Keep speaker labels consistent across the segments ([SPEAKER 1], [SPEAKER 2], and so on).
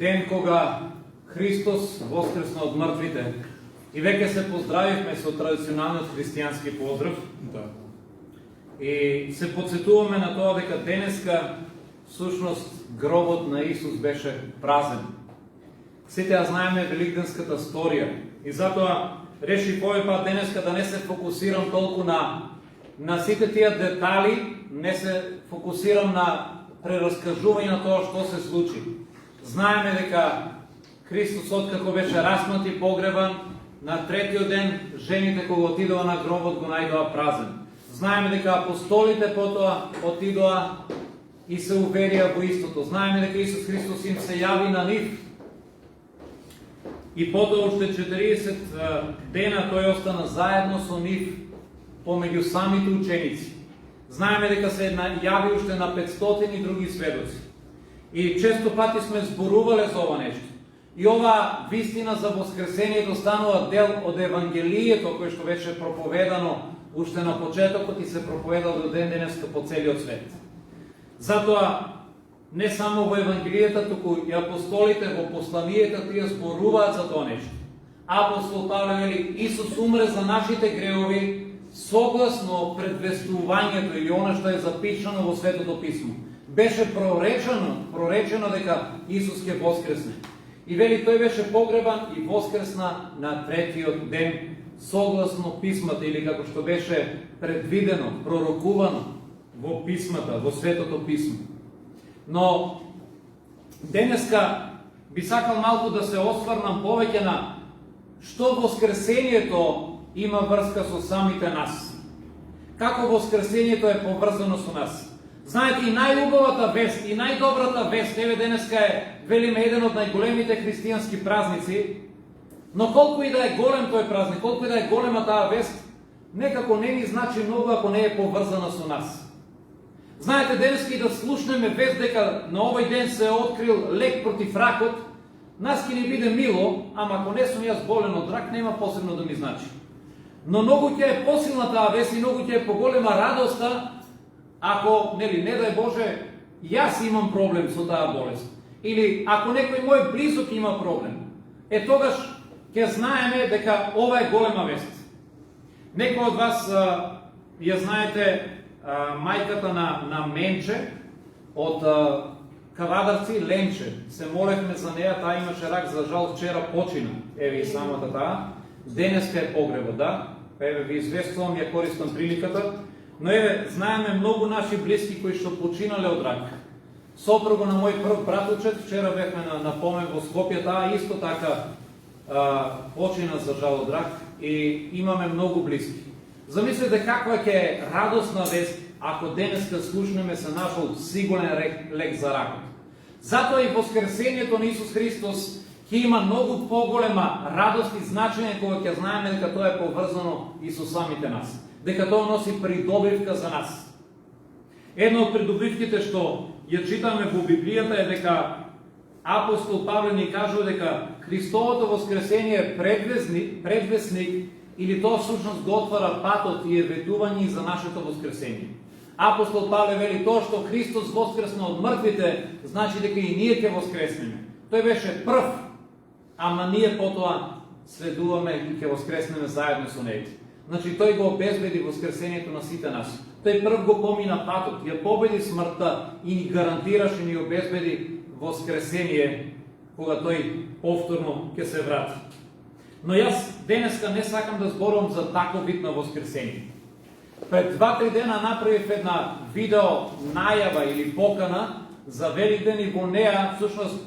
[SPEAKER 1] ден кога Христос воскресна од мртвите. И веќе се поздравивме со традиционалниот христијански поздрав.
[SPEAKER 2] Да.
[SPEAKER 1] И се подсетуваме на тоа дека денеска всушност гробот на Исус беше празен. Сите ја знаеме великденската сторија. И затоа решив овој пат денеска да не се фокусирам толку на сите тие детали, не се фокусирам на прераскажување на тоа што се случи. Знаеме дека Христос откако беше распнат и погребан, на третиот ден жените кога отидоа на гробот го најдоа празен. Знаеме дека апостолите потоа отидоа и се уверија во истото. Знаеме дека Исус Христос им се јави на нив. И потоа уште 40 дена тој остана заедно со нив помеѓу самите ученици. Знаеме дека се јави уште на 500 и други сведоци. И често пати сме зборувале за ова нешто. И ова вистина за воскресението станува дел од Евангелието кој што беше проповедано уште на почетокот и се проповеда до ден денеска по целиот свет. Затоа не само во Евангелието, туку и апостолите во посланието тие зборуваат за тоа нешто. Апостол Павле вели: Исус умре за нашите греови согласно предвестувањето или она што е запишано во Светото Писмо. Беше проречено дека Исус ќе воскресне. И вели тој беше погребан и воскресна на третиот ден согласно писмата или како што беше предвидено, пророкувано во писмата, во Светото Писмо. Но денеска би сакал малку да се осврнам повеќе на што воскресението има врска со самите нас. Како воскресението е поврзано со нас. Знаете, и најубавата вест, и најдобрата вест, еве денеска е, велиме, еден од најголемите христијански празници, но колку и да е голем тој празник, колку и да е голема таа вест, некако не ни значи многу ако не е поврзана со нас. Знаете, денеска и да слушнеме вест дека на овој ден се е открил лек против ракот, нас ќе ни биде мило, ама ако не сум јас болен од рак, нема посебно да ми значи. Но многу ќе е посилна таа вест и многу ќе е поголема радоста ако, не дај Боже, јас имам проблем со таа болест. Или ако некој мој близок има проблем. Тогаш ќе знаеме дека ова е голема вест. Некој од вас ја знаете мајката на Менче од Кавадарци, Ленче. Се молевме за неја, таа имаше рак, за жал вчера почина. Еве и самата таа. Денеска е погребот, да. Еве ви известувам, ја користам приликата. Но еве, знаеме многу наши блиски кои што починале од рак. Сопруга на мој прв братучет, вчера бевме на помен во Скопје, таа исто така почина за жал од рак и имаме многу блиски. Замислете каква ќе е радосна вест ако денеска слушнеме се нашол сигурен лек за ракот. Затоа и воскресението на Исус Христос ќе има многу поголема радост и значење кога ќе знаеме дека тоа е поврзано и со самите нас. Дека тоа носи придобивка за нас. Една од придобивките што ја читаме во Библијата е дека апостол Павле ни кажува дека Христовото воскресение е предвесник или тоа всушност го отвара патот и е ветување за нашето воскресение. Апостол Павле вели тоа што Христос воскресна од мртвите, значи дека и ние ќе воскреснеме. Тој беше прв, ама ние потоа следуваме и ќе воскреснеме заедно со него. Значи тој го обезбеди воскресението на сите нас. Тој прв го помина патот, ја победи смртта и ни гарантираше, ни обезбеди воскресение кога тој повторно ќе се врати. Но јас денеска не сакам да зборувам за таков вид на воскресение. Пред 2-3 дена направив една видео најава или покана за Великден и во неа всушност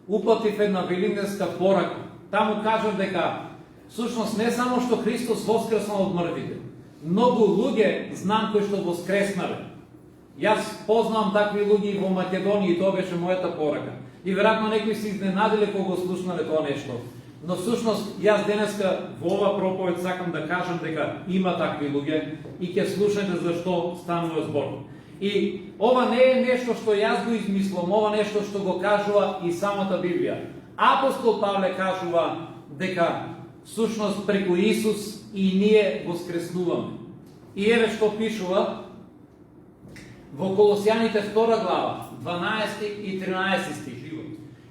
[SPEAKER 1] упатив една великденска порака. Таму кажав дека всушност не само што Христос воскреснал од мртвите, многу луѓе знам кои што воскреснале. Јас познавам такви луѓе и во Македонија и тоа беше мојата порака. И веројатно некои се изненадиле кога го слушнале тоа нешто. Но всушност јас денеска во ова проповед сакам да кажам дека има такви луѓе и ќе слушате зашто станува збор. И ова не е нешто што јас го измислам, ова нешто што го кажува и самата Библија. Апостол Павле кажува дека всушност преку Исус и ние воскреснуваме. И еве што пишува во Колосјаните 2 глава, 12 и 13 стих.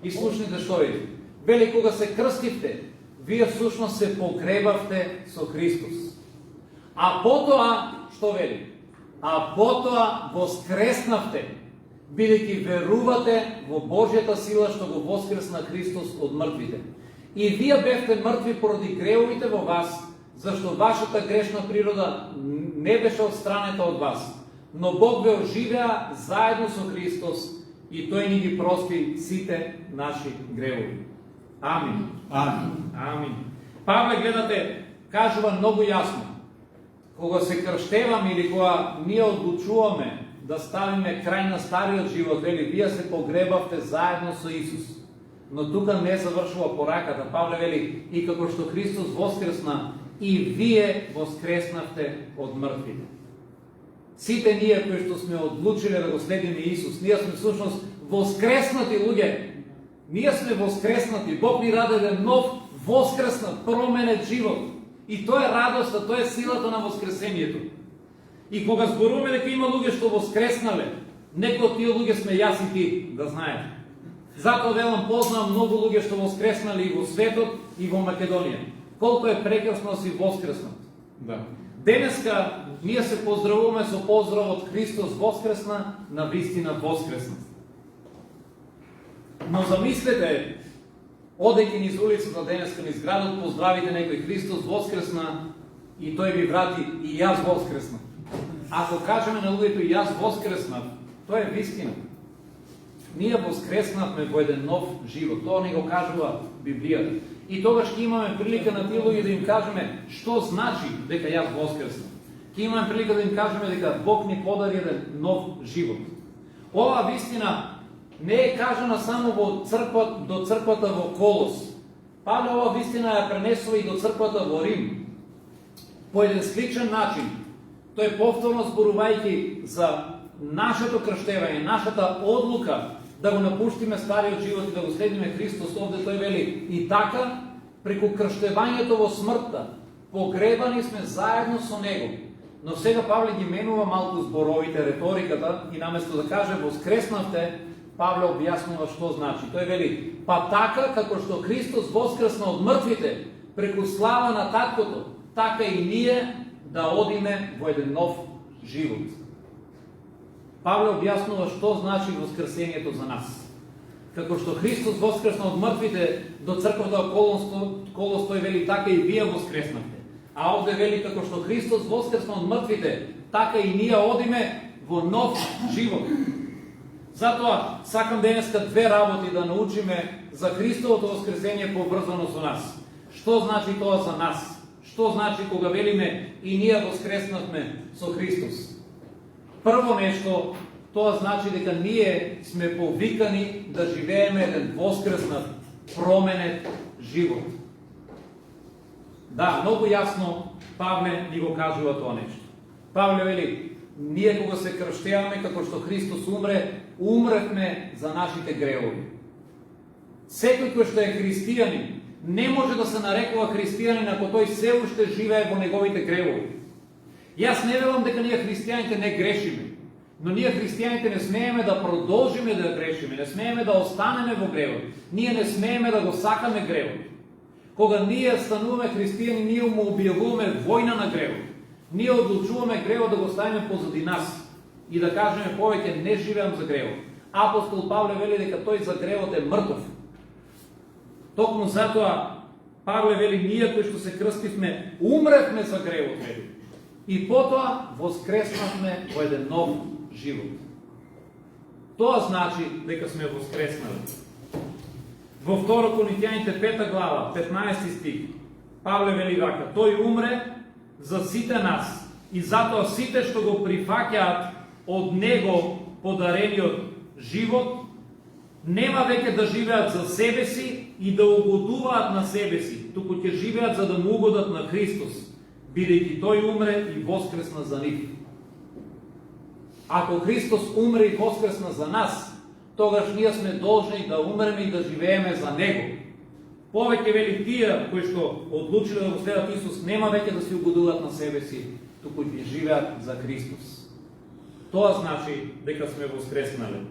[SPEAKER 1] И слушайте што вели. Вели, кога се крстивте, вие всушност се погребавте со Христос. А потоа, што вели? А потоа воскреснавте, бидејќи верувате во Божјата сила што го воскресна Христос од мртвите. И вие бевте мртви поради гревовите во вас, зашто вашата грешна природа не беше отстранета од вас. Но Бог ве оживеа заедно со Христос и Тој ни ги прости сите наши гревови. Амин.
[SPEAKER 2] Амин.
[SPEAKER 1] Амин. Павле, гледате, кажува многу јасно. Кога се крштеваме или кога ние одлучуваме да ставиме крај на стариот живот, вели, вие се погребавте заедно со Исус. Но тука не завршува пораката. Павле вели, и како што Христос воскресна, и вие воскреснавте од мртвите. Сите ние кои што сме одлучиле да го следиме Исус, ние сме всушност воскреснати луѓе. Ние сме воскреснати. Бог ни даде еден нов, воскреснат, променет живот. И тоа е радоста, тоа е силата на воскресението. И кога зборуваме дека има луѓе што воскреснале, некои од тие луѓе сме јас и ти, да знаете. Затоа велам, познавам многу луѓе што воскреснали и во светот, и во Македонија. Колку е прекрасно да си воскреснат.
[SPEAKER 2] Да.
[SPEAKER 1] Денеска ние се поздравуваме со поздравот Христос воскресна, на вистина воскресна. Но замислете, одејќи низ улицата денеска, низ градот, поздравите некој Христос воскресна и тој ви врати и јас воскреснав. Ако кажеме на луѓето и јас воскреснав, тоа е вистина. Ние воскреснавме во еден нов живот. Тоа ни го кажува Библијата. И тогаш ќе имаме прилика на тие луѓе да им кажеме што значи дека јас воскреснав. Ќе имаме прилика да им кажеме дека Бог ни подари еден нов живот. Ова вистина не е кажана само до црквата во Колос. Павле ова вистина ја пренесува и до црквата во Рим. По еден сличен начин. Тој повторно зборувајќи за нашето крштевање, нашата одлука да го напуштиме стариот живот и да го следиме Христос, овде тој вели, и така, преку крштевањето во смртта, погребани сме заедно со Него. Но сега Павле ги менува малку зборовите, реториката, и наместо да каже воскреснавте, Павле објаснува што значи. Тој вели, па така, како што Христос воскресна од мртвите, преку слава на Таткото, така и ние да одиме во еден нов живот. Павле објаснува што значи воскресението за нас. Како што Христос воскресна од мртвите до црквата Колос, тој вели така и вие воскреснавте. А овде вели како што Христос воскресна од мртвите, така и ние одиме во нов живот. Затоа сакам денеска две работи да научиме за Христовото воскресение поврзано со нас. Што значи тоа за нас? Што значи кога велиме и ние воскреснавме со Христос? Прво нешто, тоа значи дека ние сме повикани да живееме еден воскреснат, променет живот. Да, многу јасно Павле ни го кажува тоа нешто. Павле вели, ние кога се крштеваме како што Христос умре, умревме за нашите гревови. Секој кој што е христијанин не може да се нарекува христијанин ако тој се уште живее во неговите гревови. Јас не велам дека ние христијаните не грешиме, но ние христијаните не смееме да продолжиме да грешиме, не смееме да останеме во гревот. Ние не смееме да го сакаме гревот. Кога ние стануваме христијани, ние му објавуваме војна на гревот. Ние одлучуваме гревот да го ставиме позади нас и да кажеме повеќе не живеам за гревот. Апостол Павле вели дека тој за гревот е мртов. Токму затоа Павле вели ние кои што се крстивме, умревме за гревот, вели. И потоа воскреснавме во еден нов живот. Тоа значи дека сме воскреснали. Во 2 Коринтијаните 5 глава, 15 стих, Павле вели вака: тој умре за сите нас и затоа сите што го прифаќаат од него подарениот живот, нема веќе да живеат за себе си и да угодуваат на себе си, туку ќе живеат за да му угодат на Христос, бидејќи тој умре и воскресна за нив. Ако Христос умре и воскресна за нас, тогаш ние сме должни да умреме и да живееме за Него. Повеќе вели тие кои што одлучиле да го следат Исус, нема веќе да си угодуваат на себе си, туку ќе живеат за Христос. Тоа значи дека сме воскреснали.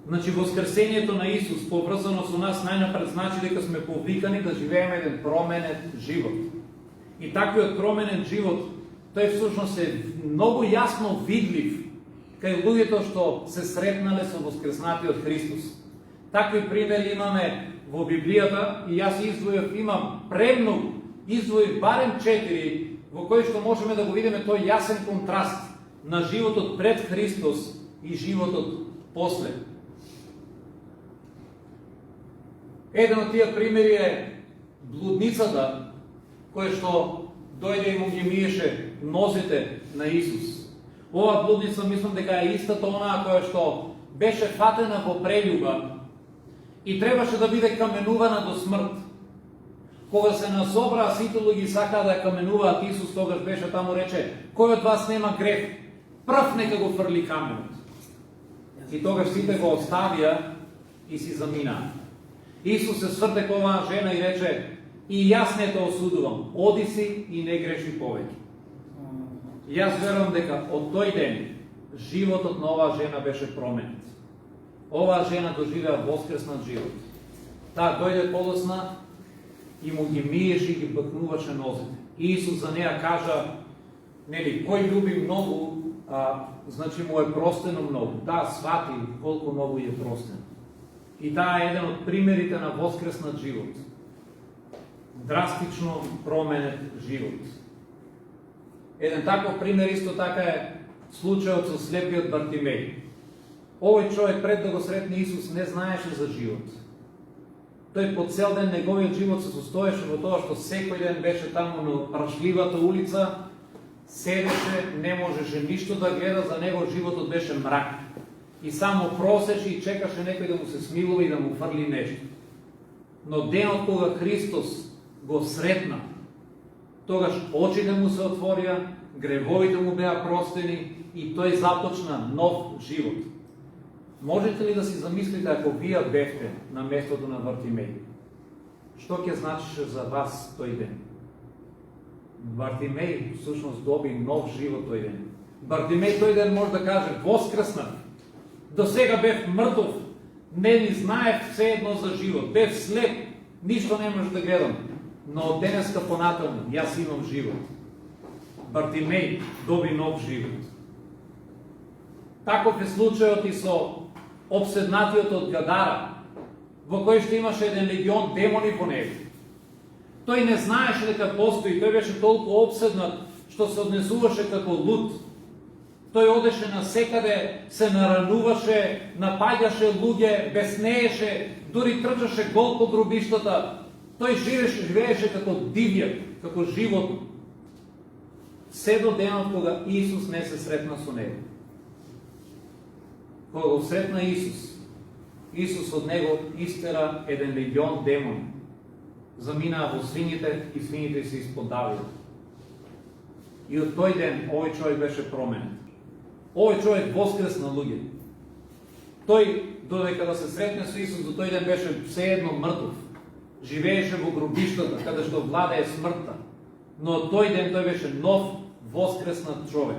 [SPEAKER 1] Значи воскресението на Исус, поврзано со нас, најнапред значи дека сме повикани да живееме еден променет живот. И таквиот променет живот, тој всушност е многу јасно видлив кај луѓето што се сретнале со воскреснатиот Христос. Такви примери имаме во Библијата и јас имам премногу, издвоив барем 4 во кои што можеме да го видиме тој јасен контраст на животот пред Христос и животот после. Еден од тие примери е блудницата, која што дојде и му ги миеше нозите на Исус. Ова блудница мислам дека е истата онаа која што беше фатена во прелюба и требаше да биде каменувана до смрт. Кога се насобраа сите луѓе сакаа да ја каменуваат, Исус тогаш беше таму, рече: кој од вас нема грев, прв нека го фрли каменот. И тогаш сите го оставија и си заминаа. Исус се сврте кон оваа жена и рече: и јас не те осудувам, оди си и не греши повеќе. Јас верувам дека од тој ден животот на оваа жена беше променет. Оваа жена доживеа воскреснат живот. Таа дојде подосна и му ги миеше и ги бакнуваше нозите. Исус за неја кажа, нели, кој љуби многу, значи му е простено многу. Таа свати колку многу е простено. И таа е еден од примерите на воскреснат живот. Драстично променет живот. Еден таков пример исто така е случајот со слепиот Бартимеј. Овој човек пред да го сретне Исус не знаеше за живот. Тој по цел ден неговиот живот се состоеше во тоа што секој ден беше таму на прашливата улица, седеше, не можеше ништо да гледа, за него животот беше мрак. И само просеше и чекаше некој да му се смилува и да му фрли нешто. Но денот кога Христос го сретна, тогаш очите му се отворија, гревовите му беа простени и тој започна нов живот. Можете ли да си замислите ако вие бевте на местото на Бартимеј? Што ќе значише за вас тој ден? Бартимеј всушност доби нов живот тој ден. Бартимеј тој ден може да каже: воскреснав. До сега бев мртов, не ни знаев все едно за живот, бев слеп, ништо не може да гледам. Но од денеска понатаму јас имам живот. Бартимеј доби нов живот. Таков е случајот и со обседнатиот од Гадара, во кој што имаше еден легион демони во него. Тој не знаеше дека постои, тој беше толку обседнат што се однесуваше како луд. Тој одеше насекаде, се нарануваше, напаѓаше луѓе, беснееше, дури трчаше гол по гробиштата. Тој живееше како дивјак, како животно. Се до денот кога Исус не се сретна со него. Кога го сретна Исус, Исус од него истера еден легион демони. Заминаа во свињите и свињите се исподавија. И од тој ден овој човек беше променет. Овој човек воскресна луѓе. Тој, додека да се сретне со Исус, до тој ден беше всеедно мртов. Живееше во гробиштата, каде што владее смртта. Но од тој ден тој беше нов, воскреснат човек.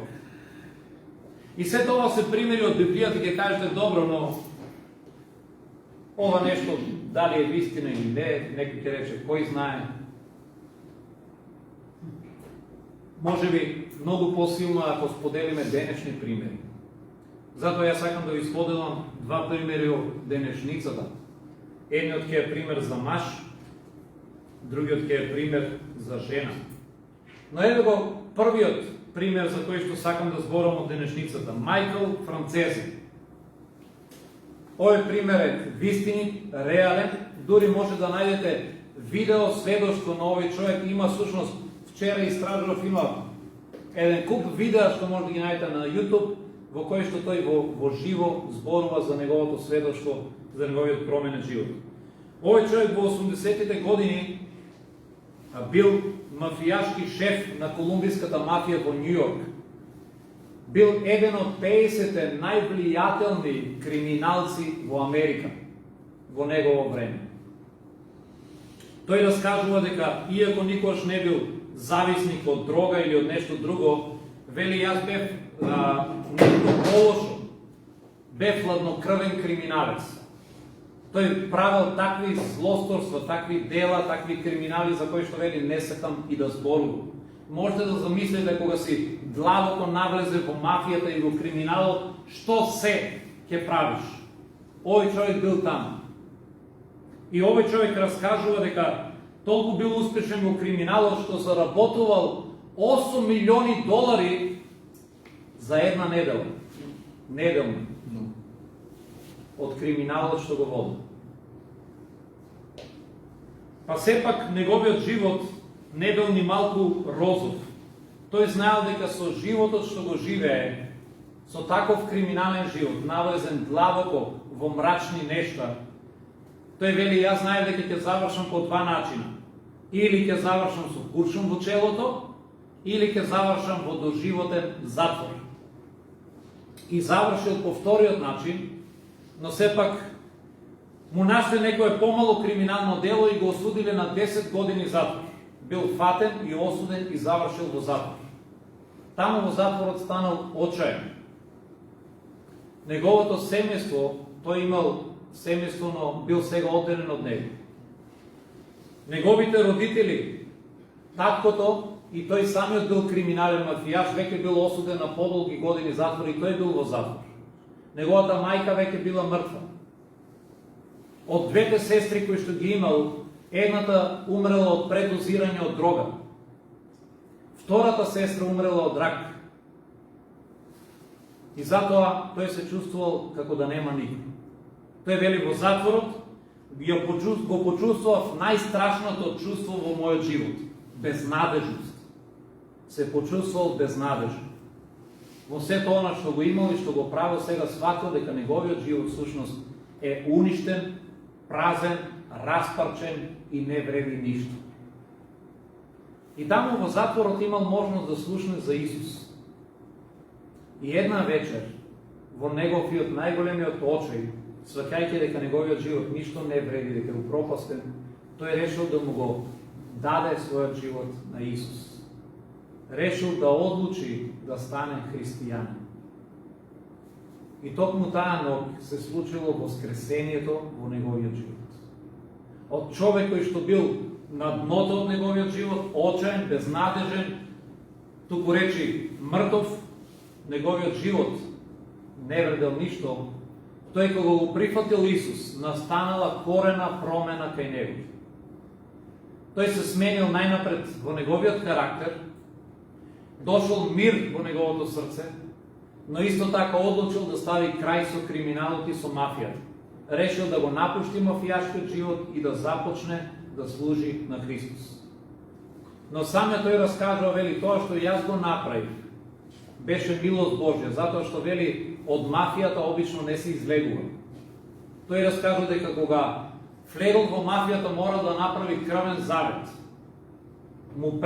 [SPEAKER 1] И се тоа се примери од Библијата, ќе кажете: добро, но ова нешто дали е вистина или не, некој ќе рече: кој знае. Може би многу посилно ако споделиме денешни примери. Затоа јас сакам да ви споделам два примери од денешницата. Едниот ќе е пример за маж, другиот ќе е пример за жена. Но еве го првиот пример за кој што сакам да зборам од денешницата. Майкл Францези. Овој пример е вистинит, реален, дури може да најдете видео сведоштво на овој човек. Има всушност, вчера истражував, има еден куп видеа што може да ги најдете на YouTube, во кој што тој во живо зборува за неговото сведоштво, за неговиот променет живот. Овој човек во 80-тите години бил мафијашки шеф на колумбиската мафија во Њу Јорк. Бил еден од 50 највлијателни криминалци во Америка во негово време. Тој раскажува дека иако никош не бил зависник од дрога или од нешто друго, вели: јас бев нешто полошо. бе хладнокрвен криминалец. Тој правил такви злосторства, такви дела, такви криминали за кои што вели не сакам и да зборувам. Можете да замислите кога си длабоко навлезе во мафијата и во криминалот, што се ќе правиш. Овој човек бил там. И овој човек раскажува дека толку бил успешен во криминалот што заработувал $8 милиони за една недела. Неделно. Од криминалот што го води. Па сепак неговиот живот не бил ни малку розов. Тој знаел дека со животот што го живее, со таков криминален живот, навлезен длабоко во мрачни нешта, тој вели, јас знаев дека ќе завршам по два начина. Или ќе завршам со куршум во челото, или ќе завршам во доживотен затвор. И завршил по вториот начин, но сепак му нашле некое помало криминално дело и го осудиле на 10 години затвор. Бил фатен и осуден и завршил во затвор. Таму во затворот станал очаен. Неговото семејство, тој имал семејство, но бил сега одделен од него. Неговите родители, таткото и тој самиот бил криминален мафијаш, веќе бил осуден на подолги години затвор и тој бил во затвор. Неговата мајка веќе била мртва. Од двете сестри кои што ги имал, едната умрела од предозирање од дрога. Втората сестра умрела од рак. И затоа тој се чувствувал како да нема никој. Тој вели во затворот, го почувствував најстрашното чувство во мојот живот. Безнадежност. Се почувствувал безнадежен. Во сето она што го имал и што го правил, сега сватил дека неговиот живот всушност е уништен, празен, распарчен и не вреди ништо. И таму во затворот имал можност да слушне за Исус. И една вечер, во неговиот најголемиот очај, сваќајќи дека неговиот живот ништо не вреди, дека е упропастен, тој решил да му го даде својот живот на Исус. Решил да одлучи да стане христијанин. И токму таа ног се случило воскресението во неговиот живот. Од човек кој што бил на дното од неговиот живот, очаен, безнадежен, туку речи мртов, неговиот живот не вредел ништо, тој кога го прифатил Исус, настанала корена промена кај него. Тој се сменил најнапред во неговиот карактер, дошол мир во неговото срце, но исто така одлучил да стави крај со криминалот и со мафијата. Решил да го напушти мафијашкиот живот и да започне да служи на Христос. Но самиот тој раскажува, вели, тоа што јас го направив беше милост Божја, затоа што вели од мафијата обично не се излегува. Тој раскажува дека кога влегол во мафијата морал да направи крвен завет. Му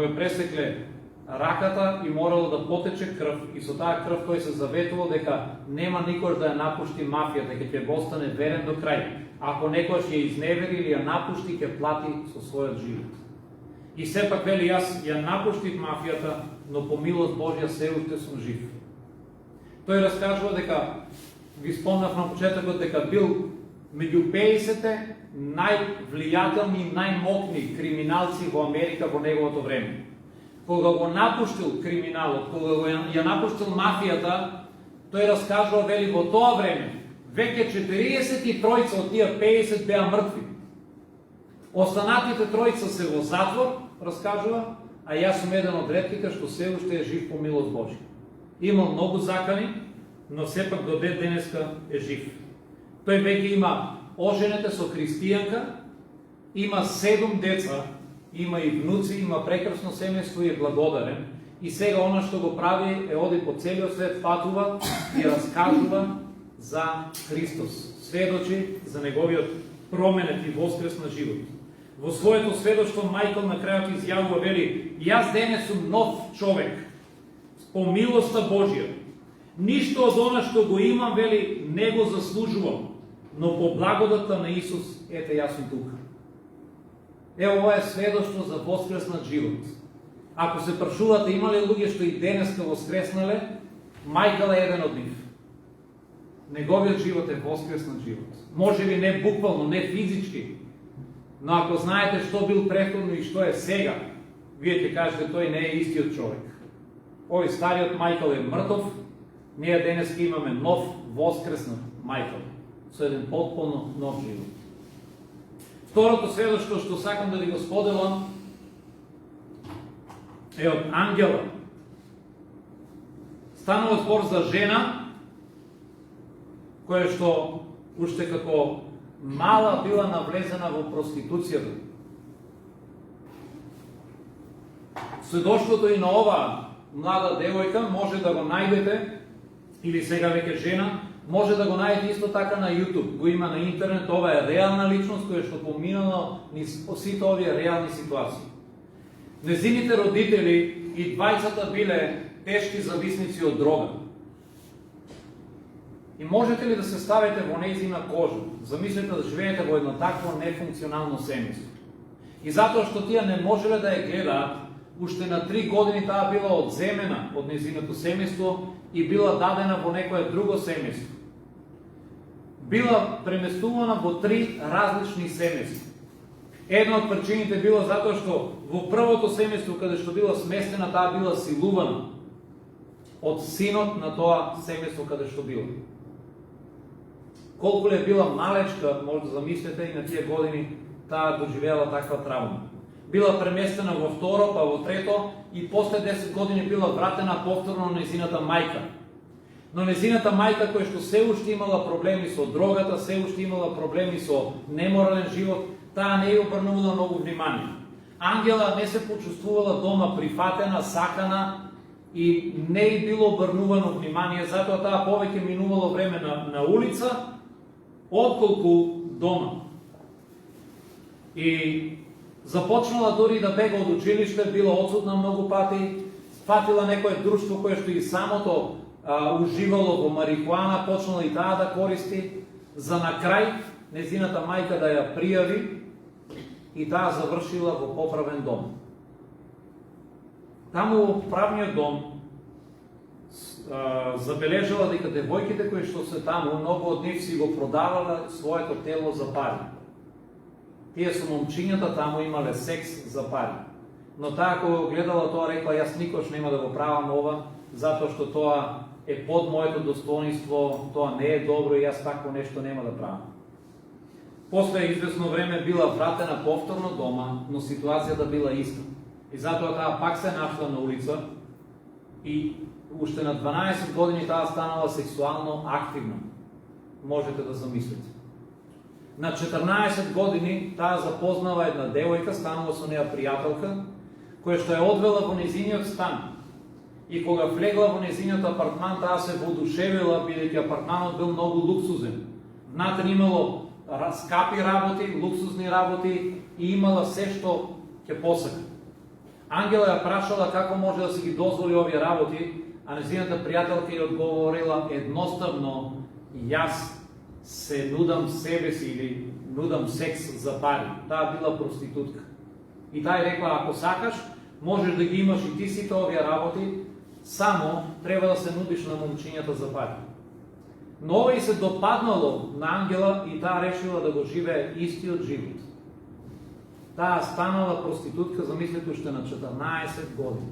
[SPEAKER 1] ја пресекле раката и морало да потече крв, и со таа крв тој се заветувал дека нема никош да ја напушти мафијата, дека ќе остане верен до крај. Ако некош ја изневери или ја напушти, ќе плати со својот живот. И сепак вели, јас ја напуштив мафијата, но по милост Божја се уште сум жив. Тој раскажува дека, ви спомнав на почетокот, дека бил меѓу 50-те највлијателни и најмокни криминалци во Америка во неговото време. Кога го напуштил криминалот, кога ја напуштил мафијата, тој раскажува, вели, во тоа време веќе 43 од тие 50 беа мртви. Останатите тројца се во затвор, раскажува, а јас сум еден од ретките што се уште е жив по милост Божја. Имал многу закани, но сепак до ден денеска е жив. Тој веќе има оженете со христијанка, има 7 деца, има и внуци, има прекрасно семејство и е благодарен. И сега она што го прави е оди по целиот свет, патува и раскажува за Христос. Сведочи за неговиот променет и воскрес на живот. Во своето сведоштво Мајкл на крајот изјавува, вели, јас денес сум нов човек, по милоста Божја. Ништо од она што го имам, вели, не го заслужувам, но по благодата на Исус, ете, јас сум тука. Ова е сведоштво за воскреснат живот. Ако се прашувате има ли луѓе што и денеска воскреснале, Мајкл е еден од нив. неговиот живот е воскреснат живот. Може би не буквално, не физички, но ако знаете што бил претходно и што е сега, вие ќе кажете тој не е истиот човек. Овој стариот Мајкл е мртов, ние денес имаме нов, воскреснат Мајкл, со еден потполно нов живот. Второто сведоштво што сакам да ви го споделам е од ангела. Станува збор за жена која што уште како мала била навлезена во проституцијата. Сведоштвото и на ова млада девојка може да го најдете, или сега веќе жена, може да го најдете исто така на YouTube. Го има на интернет, ова е реална личност која што поминала низ сите овие реални ситуации. Незините родители и двајцата биле тешки зависници од дрога. И можете ли да се ставите во нејзина кожа? Замислете да живеете во едно такво нефункционално семејство. И затоа што тие не можеле да ја гледаат, уште на 3 години таа била одземена од нејзиното семејство и била дадена во некое друго семејство. Била преместувана во 3 различни семејства. Една од причините било затоа што во првото семејство каде што била сместена, таа била силувана од синот на тоа семејство каде што била. Колку ли била малечка, може да замислите, и на тие години таа доживеала таква травма. Била преместена во второ, па во трето и после 10 години била вратена повторно на незината мајка. Но незината мајка, која што се уште имала проблеми со дрогата, се уште имала проблеми со неморален живот, таа не ја обрнувала многу внимание. Ангела не се почувствувала дома прифатена, сакана и не ја било обрнувано внимание, затоа таа повеќе минувало време на улица, отколку дома. И започнала дури да бега од училиште, била отсутна многу пати, фатила некое друштво кое што и самото уживало во марихуана, почнала и таа да користи, за на крај незината мајка да ја пријави и таа завршила во поправен дом. Таму во правниот дом забележала дека девојките кои што се таму, многу од нив си го продавале своето тело за пари. Тие со момчињата таму имале секс за пари. Но таа кога го гледала тоа рекла, јас никош нема да го правам ова, затоа што тоа е под моето достоинство, тоа не е добро и јас такво нешто нема да правам. После известно време била вратена повторно дома, но ситуацијата била иста. И затоа таа пак се нашла на улица и уште на 12 години таа станала сексуално активна. Можете да замислите. На 14 години таа запознава една девојка, станала со неја пријателка, која што ја одвела во незиниот стан. И кога влегла во незиниот апартман, таа се воодушевила, бидејќи апартманот бил многу луксузен. Внатре имало скапи работи, луксузни работи и имала се што ќе посака. Ангела ја прашала како може да си ги дозволи овие работи, а незината пријателка ја одговорила едноставно: јас се нудам себе си или нудам секс за пари. Таа била проститутка. И таа рекла: ако сакаш, можеш да ги имаш и ти сите овие работи, само треба да се нудиш на момчињата за пари. Но овој се допаднало на Ангела и таа решила да го живее истиот живот. Таа станала проститутка, замислете, уште на 14 години.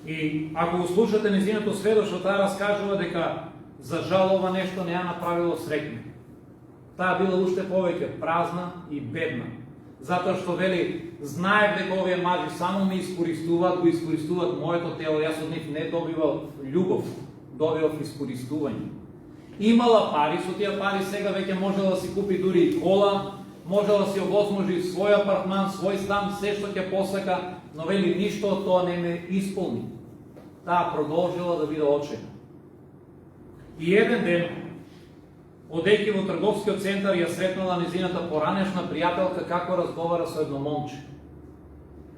[SPEAKER 1] И ако го слушате незиното сведоштво, таа раскажува дека за жал ова нешто не ја направило среќна. Таа била уште повеќе празна и бедна. Затоа што вели: знаев дека овие мажи само ме искористуваат, го искористуваат моето тело, јас од нив не добивал љубов, добивав искористување. Имала пари, со тие пари сега веќе можела да си купи дури и кола, можела да си овозможи свој апартман, свој стан, се што ќе посака, но вели ништо од тоа не ме исполни. Таа продолжила да биде очена. И еден ден, одејќи во трговскиот центар, ја сретнала незината поранешна пријателка како разговара со едно момче.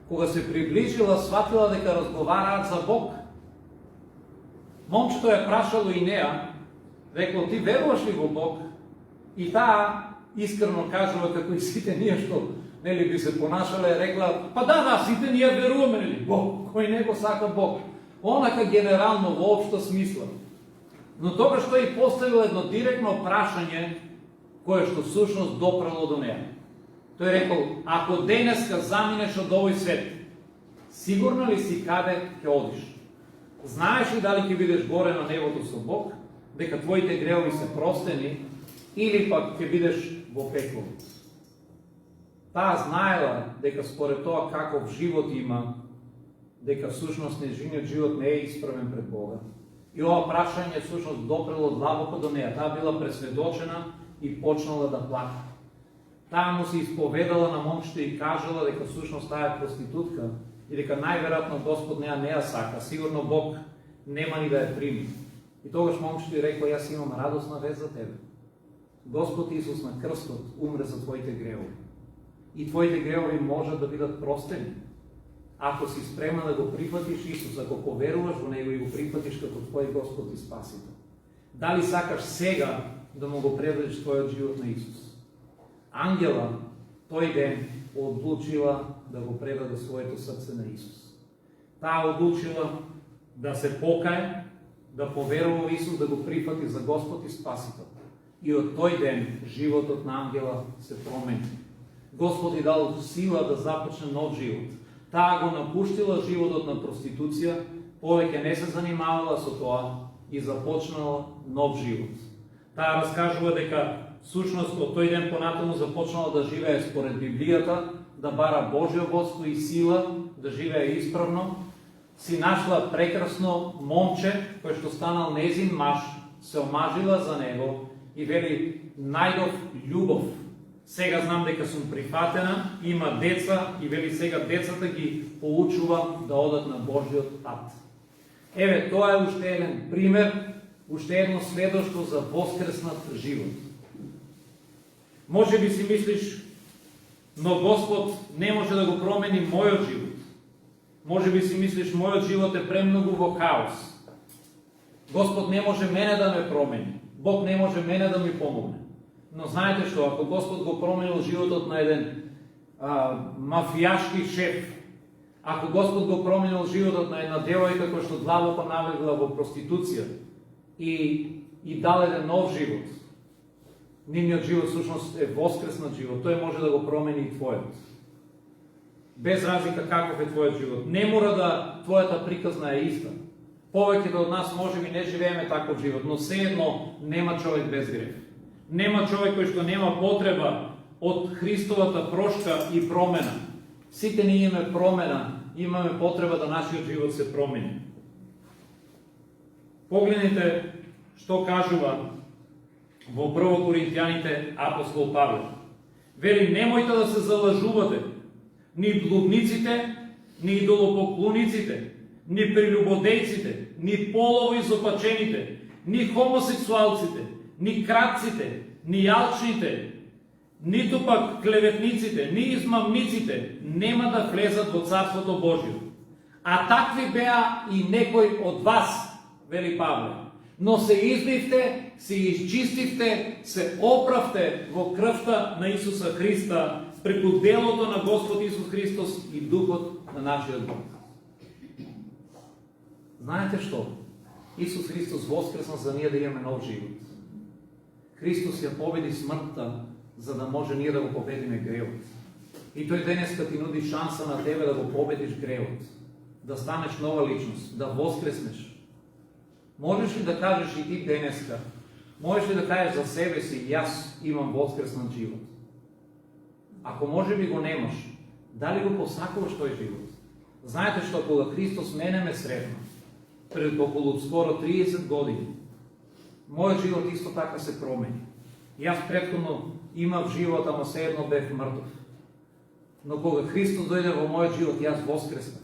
[SPEAKER 1] Кога се приближила, сватила дека разговараат за Бог. Момчето ја прашало и неа, рекло: ти веруваш ли во Бог? И таа искрено кажува, како и сите ние што нели би се понашале, рекла: па да, сите ние веруваме, нели, Бог, кој не го сака Бог. Онака генерално во општа смисла. Но тогаш тој поставил едно директно прашање кое што всушност допрело до неа. Тој рекол: ако денеска заминеш од овој свет, сигурно ли си каде ќе одиш? Знаеш ли дали ќе бидеш горе на небото со Бог, дека твоите греови се простени, или пак ќе бидеш во пекло? Таа знаела дека според тоа каков живот има, дека всушност нејзиниот живот не е исправен пред Бога. И ова прашање всушност допрело длабоко до неа. Таа била пресведочена и почнала да плака. Таа му се исповедала на момчето и кажала дека всушност таа е проститутка и дека најверојатно Господ неа не ја сака, сигурно Бог нема ни да ја прими. И тогаш момчето и рекла: јас имам радосна вест за тебе. Господ Исус на крстот умре за твоите греови. И твоите греови можат да бидат простени. Ако си спремен да го прифатиш Исус, ако поверуваш во Него и го прифатиш како твој Господ и Спасител. Дали сакаш сега да му го предадеш твојот живот на Исус? Ангела тој ден одлучила да го предаде своето срце на Исус. Таа одлучила да се покае, да поверува во Исус, да го прифати за Господ и Спасител. И од тој ден животот на Ангела се промени. Господ и дал сила да започне нов живот. Таа го напуштила животот на проституција, повеќе не се занимавала со тоа и започнала нов живот. Таа раскажува дека всушност од тој ден понатаму започнала да живее според Библијата, да бара Божјо водство и сила, да живее исправно. Си нашла прекрасно момче, кој што станал незин маж, се омажила за него и вели: најдов љубов. Сега знам дека сум прифатена, има деца и вели сега децата ги поучувам да одат на Божјиот ат. Еве, тоа е уште еден пример, уште едно сведоштво за воскреснат живот. Може би си мислиш: но Господ не може да го промени мојот живот. Може би си мислиш: мојот живот е премногу во хаос. Господ не може мене да ме промени. Бог не може мене да ми помогне. Но знаете што, ако Господ го променил животот на еден мафијашки шеф, ако Господ го променил животот на една девојка која што длабоко навлегла во проституција и дал еден нов живот, нивниот живот всушност е воскреснат живот, тој може да го промени и твојот. Без разлика каков е твојот живот. Не мора да твојата приказна е иста. Повеќето од нас може би не живееме таков живот, но сеедно нема човек без грев. Нема човек кој што нема потреба од Христовата прошка и промена. Сите ние имаме промена, имаме потреба да нашиот живот се промени. Погледнете што кажува во 1 Коринтијаните апостол Павле. Вели: немојте да се залажувате, ни блудниците, ни идолопоклониците, ни прелюбодејците, ни полово изопачените, ни хомосексуалците, ни кратците, ни јалчните, ниту пак клеветниците, ни измамниците нема да влезат во Царството Божјо. А такви беа и некои од вас, вели Павле. Но се избивте, се изчистивте, се оправте во крвта на Исуса Христа, преку делото на Господ Исус Христос и Духот на нашиот Бог. Знаете што? Исус Христос воскресна за ние да имаме нов живот. Христос ја победи смртта, за да може ние да го победиме гревот. И тој денеска ти нуди шанса на тебе да го победиш гревот, да станеш нова личност, да воскреснеш. Можеш ли да кажеш и ти денеска, можеш ли да кажеш за себе си: јас имам воскреснат живот? Ако може би го немаш, дали го посакуваш тој живот? Знаете што, кога Христос мене ме сретна, пред околу скоро 30 години, мојот живот исто така се промени. Јас претходно имав живот, ама seедно бев мртов. Но кога Христос дојде во мојот живот, јас воскреснав.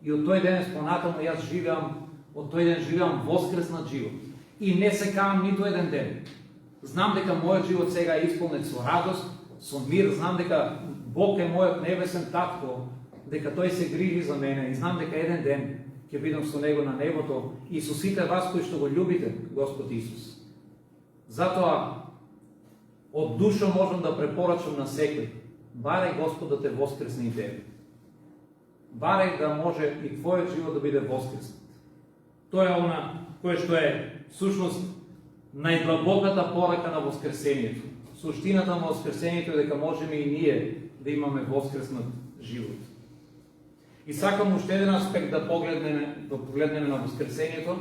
[SPEAKER 1] И од тој денес понатаму јас живеам, од тој ден живеам воскреснат живот. И не се кавам ниту еден ден. Знам дека мојот живот сега е исполнет со радост, со мир, знам дека Бог е мојот небесен татко, дека тој се грижи за мене и знам дека еден ден ќе бидам со него на небото и со сите вас кои што го љубите Господ Исус. Затоа од душа можам да препорачам на секој: барај Господ да те воскресне и тебе. Барај да може и твојот живот да биде воскреснат. Тоа е она кое што е всушност најдлабоката порака на воскресението. Суштината на воскресението е дека можеме и ние да имаме воскреснат живот. И сакам уште еден аспект да погледнеме на воскресението,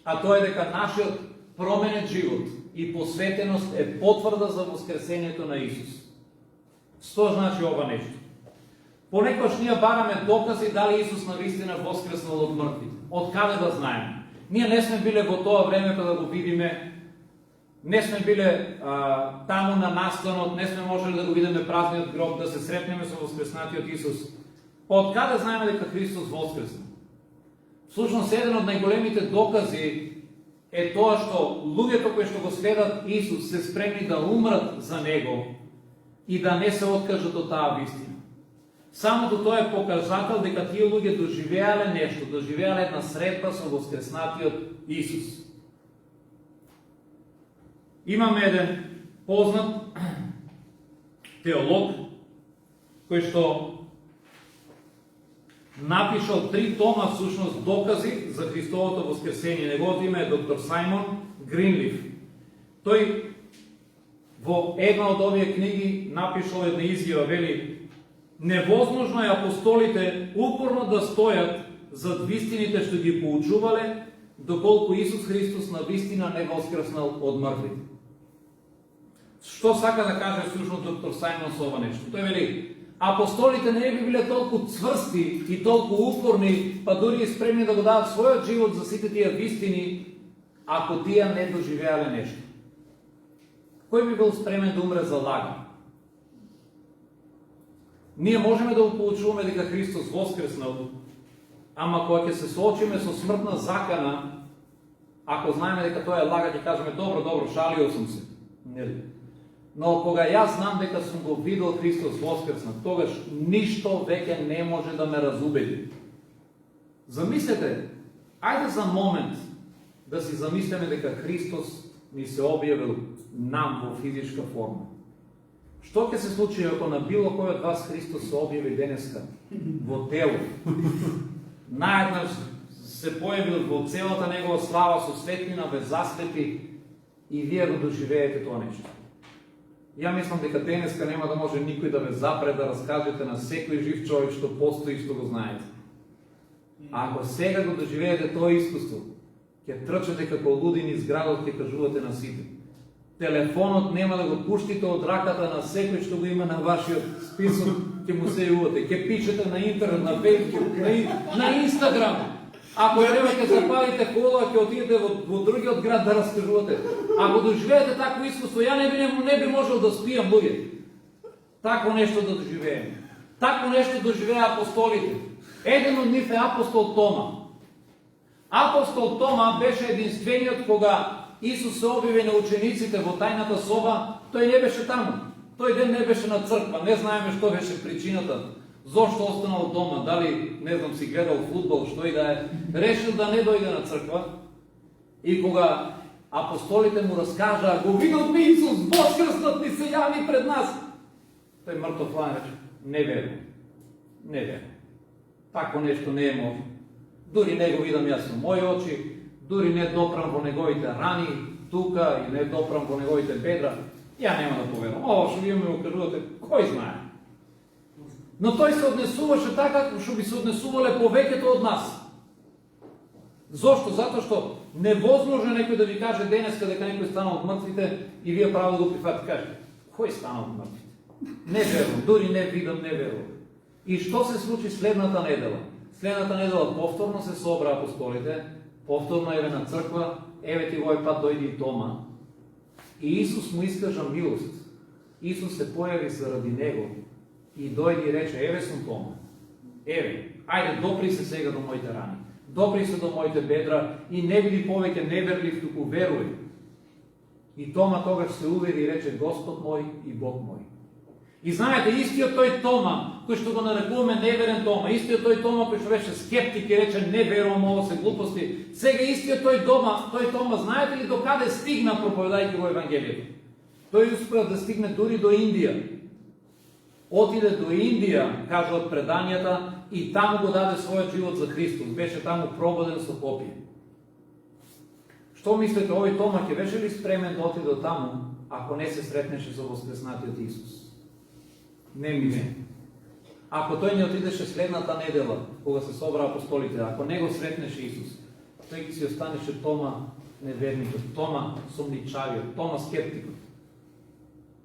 [SPEAKER 1] а тоа е дека нашиот променет живот и посветеност е потврда за воскресението на Исус. Што значи ова нешто? Понекогаш ние бараме докази дали Исус навистина воскреснал од мртвите. Од каде да знаеме? Ние не сме биле во тоа време да го видиме, не сме биле таму на настанот, не сме можели да го видиме празниот гроб, да се сретнеме со воскреснатиот Исус. Од каде знаеме дека Христос воскресна? Всушност, еден од најголемите докази е тоа што луѓето кои што го следат Исус се спремни да умрат за Него и да не се откажат од таа вистина. Самото тоа е показател дека тие луѓе доживеале нешто, доживеале една средба со воскреснатиот Исус. Имаме еден познат теолог кој што напишал 3 тома всушност докази за Христовото воскресение. Неговото име е доктор Саймон Гринлиф. Тој во една од овие книги напишал една изјава, вели: невозможно е апостолите упорно да стојат зад вистините што ги поучувале, доколку Исус Христос навистина не воскреснал од мртвите. Што сака да каже всушност доктор Саймон со ова нешто? Тој вели: апостолите не би биле толку цврсти и толку упорни, па дури и спремни да го дадат својот живот за сите тие вистини, ако тие не доживеале нешто. Кој би бил спремен да умре за лага? Ние можеме да го поучуваме дека Христос воскреснал, ама кога ќе се соочиме со смртна закана, ако знаеме дека тоа е лага, ќе кажеме: добро, шалио сум се. Нели? Но кога јас знам дека сум го видел Христос воскреснат, тогаш ништо веќе не може да ме разубеди. Замислете, ајде за момент да си замислиме дека Христос ни се објавил нам во физичка форма. Што ќе се случи ако на било кој од вас Христос се објави денеска во тело? Наеднаш се појавил во целата негова слава со светлина, ве заслепи и вие го доживеете тоа нешто. Ја мислам дека денеска нема да може никој да ве запре да раскажете на секој жив човек што постои и што го знаете. А ако сега го доживеете тоа искуство, ќе трчате како луди низ градот, ќе кажувате на сите. Телефонот нема да го пуштите од раката на секој што го има на вашиот список, ќе му се јувате. Ќе пишете на интернет, на Facebook, на Инстаграм. Ако треба ќе запалите кола, ќе отидете во другиот град да раскажувате. Ако доживеете такво искуство, ја не би можел да спијам, луѓе. Такво нешто да доживееме. Такво нешто доживеа апостолите. Еден од нив е апостол Тома. Апостол Тома беше единствениот кога Исус се објави на учениците во тајната соба, тој не беше таму. Тој ден не беше на црква, не знаеме што беше причината. Зошто останал дома, дали, не знам, си гледал фудбал, што и да е, решил да не дојде на црква. И кога апостолите му раскажаа: го видовме Исус, воскреснат ни се јави пред нас. Тој мртов лан рече: не верувам. Не верувам. Тако нешто не е можно. Дури не го видам јас со моји очи, дури не допрам во неговите рани тука и не допрам во неговите бедра. Ја нема да поверувам. Ова што вие ми го кажувате, кој знае? Но тој се однесуваше така како што би се однесувале повеќето од нас. Зошто? Затоа што невозможно некој да ви каже денеска дека некој станал од мртвите и вие право да го прифатите. Кажете: кој станал од мртвите? Не верувам, дури не видам, не верувам. И што се случи следната недела? Следната недела повторно се собра апостолите, повторно еве на црква, еве ти овој пат дојде и Тома. И Исус му искажа милост. Исус се појави заради него и дојде и рече: еве сум Тома. Еве, ајде допри се сега до моите рани. Допри се до моите бедра и не биди повеќе неверлив, туку веруј. И Тома тогаш се увери и рече: Господ мој и Бог мој. И знаете, истиот тој Тома, кој што го нарекуваме неверен Тома, истиот тој Тома кој што беше скептик и рече: не верувам, ово се глупости, сега истиот тој Тома, знаете ли до каде стигна проповедајќи во Евангелието? Тој успеа да стигне дури до Индија. Отиде до Индија, кажуват предањата, и таму го даде својот живот за Христос. Беше таму пробуден со попие. Што мислите, овој Тома ќе беше ли спремен да отиде до таму, ако не се сретнеше со воскреснатиот Исус? Не. Ако тој не отидеше следната недела, кога се собра апостолите, ако не го сретнеше Исус, тој ќе си останеше Тома неверникот, Тома сумничавиот, Тома скептикот.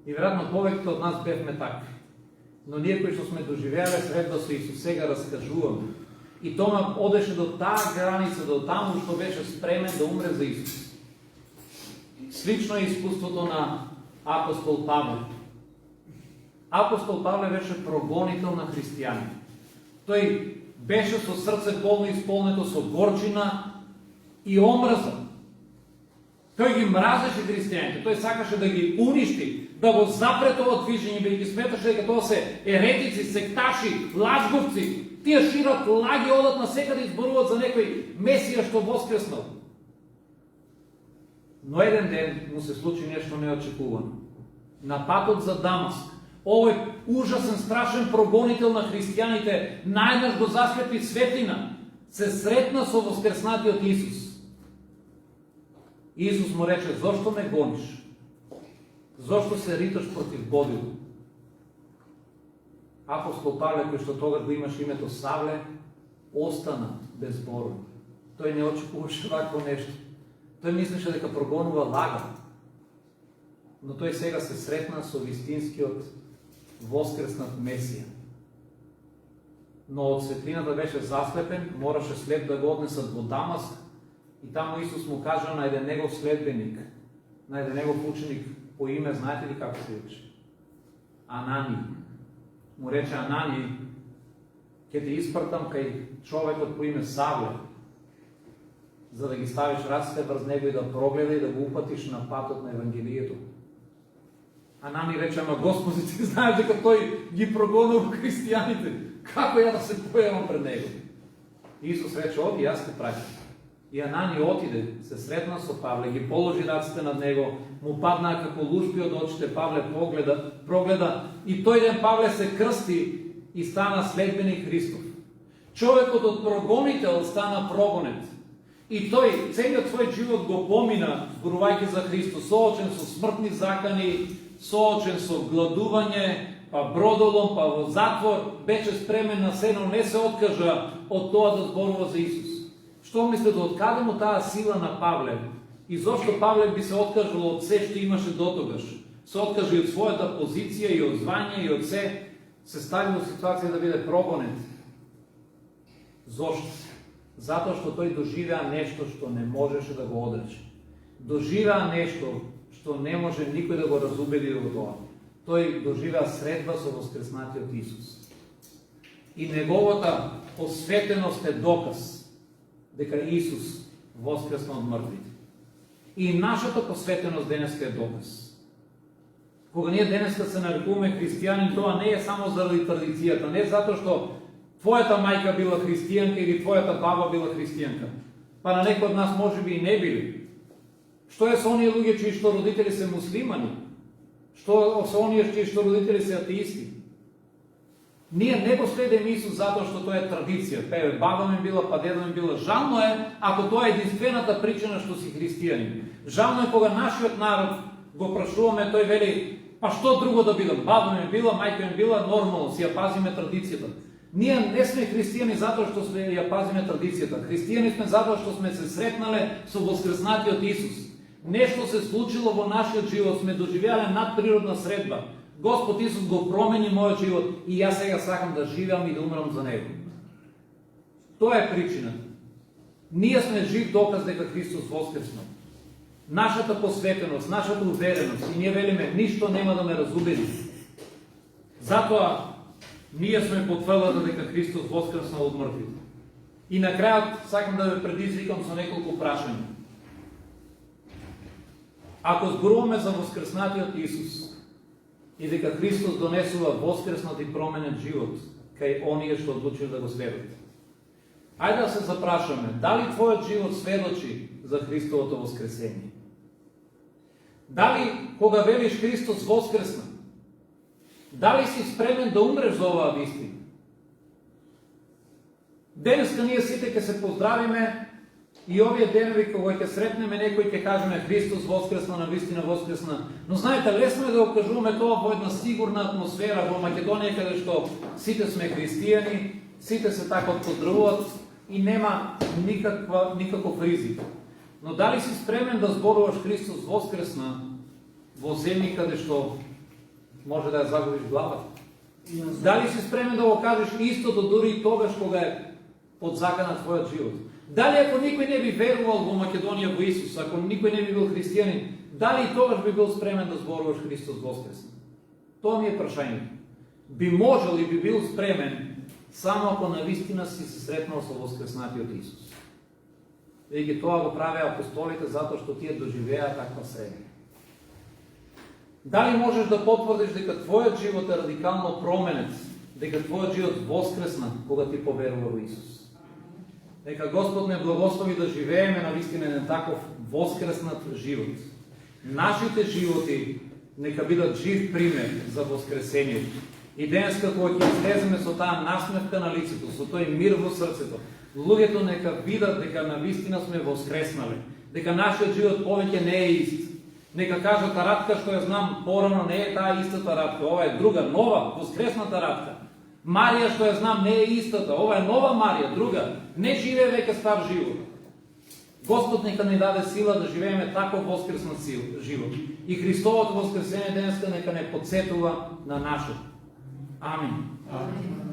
[SPEAKER 1] И веројатно повеќето од нас бевме такви. Но ние кои што сме доживеале средба со Исус, сега раскажуваме. И Тома одеше до таа граница, до таму што беше спремен да умре за Исус. Слично е искуството на апостол Павле. Апостол Павле беше прогонител на христијани. Тој беше со срце болно исполнето со горчина и омрза. Тој ги мразеше христијаните, тој сакаше да ги уништи, да го запре тоа движење, бидејќи сметаше дека тоа се еретици, секташи, лажговци. Тие шират лаги, одат на секаде и зборуваат за некој Месија што воскреснал. Но еден ден му се случи нешто неочекувано. На патот за Дамаск, овој ужасен, страшен прогонител на христијаните, најнаш го заслепи светлина, се сретна со воскреснатиот Исус. Исус му рече: зошто ме гониш? Зошто се риташ против Божиот? Апостол Павле, кој што тогаш го имаше името Савле, остана безборен. Тој не очекуваше вакво нешто. Тој мислеше дека прогонува лага. Но тој сега се сретна со вистинскиот воскреснат Месија. Но од светлината беше заслепен, мораше след да го однесат во Дамаск, и таму Исус му кажа на еден негов следбеник, на еден негов ученик по име, знаете ли како се викаше? Анани. Му рече: Анани, ќе те испртам кај човекот по име Савле, за да ги ставиш раците врз него и да прогледа и да го упатиш на патот на Евангелието. Анани рече: ама Господи, ти знаеш дека тој ги прогонува христијаните. Како ја да се појавам пред него? Исус рече: оди, јас те праќам. И Анани отиде, се сретна со Павле, ги положи раците над него, му паднаа како лушпи од очите. Павле прогледа и тој ден Павле се крсти и стана следбеник Христов. Човекот од прогонител стана прогонет. И тој целиот свој живот го помина зборувајќи за Христос, соочен со смртни закани, соочен со гладување, па бродолом, па во затвор, беше спремен на се, но не се откажа од тоа да зборува за Исус. Што мислите, откаде му таа сила на Павле? И зошто Павле би се откажал од се што имаше дотогаш? Се откажа и од својата позиција, и од звање, и од се стави во ситуација да биде прогонет. Зошто? Затоа што тој доживеа нешто што не можеше да го одрече. Доживеа нешто што не може никој да го разубеди во тоа. Тој доживеа средба со воскреснатиот Исус. И неговата посветеност е доказ дека Исус воскресна од мртвите. И нашата посветеност денеска е доказ. Кога ние денеска се нарекуваме христијани, тоа не е само заради традицијата, не затоа што твојата мајка била христијанка или твојата баба била христијанка. Па на некој од нас може би и не били. Што е со оние луѓе чии што родители се муслимани? Што со оние чии што родители се атеисти? Ние не го следиме Исус затоа што тоа е традиција. Певе, баба ми била, па дедо ми била. Жално е ако тоа е единствената причина што си христијанин. Жално е кога нашиот народ го прашуваме, тој вели: па што друго да бидам? Баба ми била, мајка ми била, нормално, си ја пазиме традицијата. Ние не сме христијани затоа што сме ја пазиме традицијата. Христијани сме затоа што сме се сретнале со воскреснатиот Исус. Нешто се случило во нашиот живот, сме доживеале надприродна средба. Господ Исус го промени мојот живот и јас сега сакам да живеам и да умрам за него. Тоа е причината. Ние сме жив доказ дека Христос воскреснал. Нашата посветеност, нашата увереност, и ние велиме: ништо нема да ме разубеди. Затоа ние сме потврдата дека Христос воскреснал од мртвите. И на крајот сакам да ве предизвикам со неколку прашања. Ако зборуваме за воскреснатиот Исус и дека Христос донесува воскреснат и променет живот кај оние што одлучили да го следат, ајде да се запрашаме: дали твојот живот сведочи за Христовото воскресение? Дали кога велиш Христос воскресна, Дали си спремен да умреш за оваа вистина? Денеска ние сите ќе се поздравиме и овие денови кога ќе сретнеме некој ќе кажеме Христос воскресна, навистина воскресна. Но знаете, лесно е да окажуваме тоа во една сигурна атмосфера во Македонија, каде што сите сме христијани, сите се така поздравуваат и нема никаков ризик. Но дали си спремен да зборуваш Христос воскресна во земји каде што може да ја загубиш главата? Дали си спремен да го кажеш истото дури и тогаш кога е под закана твојот живот? Дали ако никој не би верувал во Македонија во Исус, ако никој не би бил христијанин, дали и тогаш би бил спремен да зборуваш Христос воскресна? Тоа ми е прашањето. Би можел и би бил спремен само ако навистина си се сретнал со воскреснатиот Исус. Веќе тоа го правеа апостолите затоа што тие доживеа таква среќа. Дали можеш да потврдиш дека твојот живот е радикално променет, дека твојот живот воскресна кога ти поверува во Исус? Нека Господ не благослови да живееме навистина на таков воскреснат живот. Нашите животи нека бидат жив пример за воскресението. И денеска кога ќе излеземе со таа насмевка на лицето, со тој мир во срцето, луѓето нека видат дека навистина сме воскреснале, дека нашиот живот повеќе не е ист. Нека кажат Радка што ја знам порано не е таа истата Радка, ова е друга, нова, воскресната Радка. Марија што ја знам не е истата, ова е нова Марија, друга, не живее веќе стар живот. Господ нека ни даде сила да живееме таков воскреснат живот. И Христовото воскресение денеска нека не подсетува на нашето. Амин. Амин.